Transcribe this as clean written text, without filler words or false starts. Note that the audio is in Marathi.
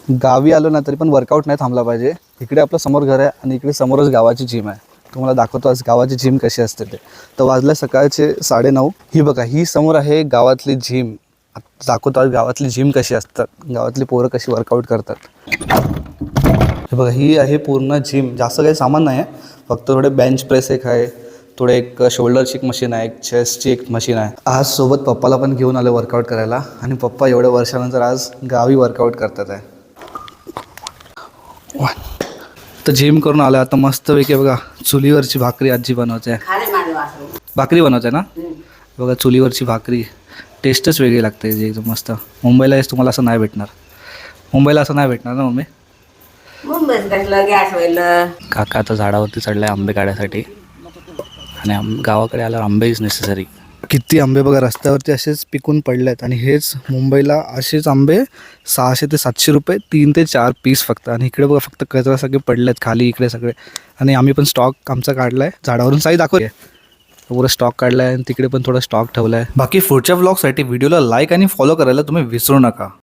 गावी आलो ना तरी पण वर्कआउट नाही थांबला पाहिजे. इकडे आपलं समोर घर आहे आणि इकडे समोरच गावाची जिम आहे. तुम्हाला दाखवतो आज गावाची जिम कशी असते ते. तर वाजले सकाळचे 9:30. ही बघा, ही समोर आहे गावातली जिम. दाखवतो आज गावातली जिम कशी असतात, गावातली पोरं कशी वर्कआउट करतात. हे बघा, ही आहे पूर्ण जिम. जास्त काही सामान नाही आहे, फक्त थोडे बेंच प्रेस एक आहे, थोडे एक शोल्डरची एक मशीन आहे, एक चेस्टची एक मशीन आहे. आज सोबत पप्पाला पण घेऊन आले वर्कआउट करायला आणि पप्पा एवढ्या वर्षानंतर आज गावी वर्कआउट करतात आहे. तर जिम करून आलं आता मस्तपैकी. बघा चुलीवरची भाकरी आजी बनवते आहे. भाकरी बनवते ना. बघा चुलीवरची भाकरी टेस्टच वेगळी लागते जी, एकदम मस्त. मुंबईला येस तुम्हाला असं नाही भेटणार. मुंबईला असं नाही भेटणार ना मम्मी. काका आता झाडावरती चढलाय आंबे काढायसाठी आणि गावाकडे आल्यावर आंबे इज नेसेसरी. किती आंबे बघा रस्त्यावरती असेच पिकून पडले आहेत आणि हेच मुंबईला असेच आंबे 600 ते 700 रुपये 3 ते 4 पीस फक्त. आणि इकडे बघा फक्त कचरा सगळे पडले आहेत खाली इकडे सगळे. आणि आम्ही पण स्टॉक आमचा काढला आहे झाडावरून. साई दाखवते पुरं स्टॉक काढला आहे आणि तिकडे पण थोडा स्टॉक ठेवला आहे. बाकी पुढच्या व्लॉगसाठी व्हिडिओला लाईक आणि फॉलो करायला तुम्ही विसरू नका.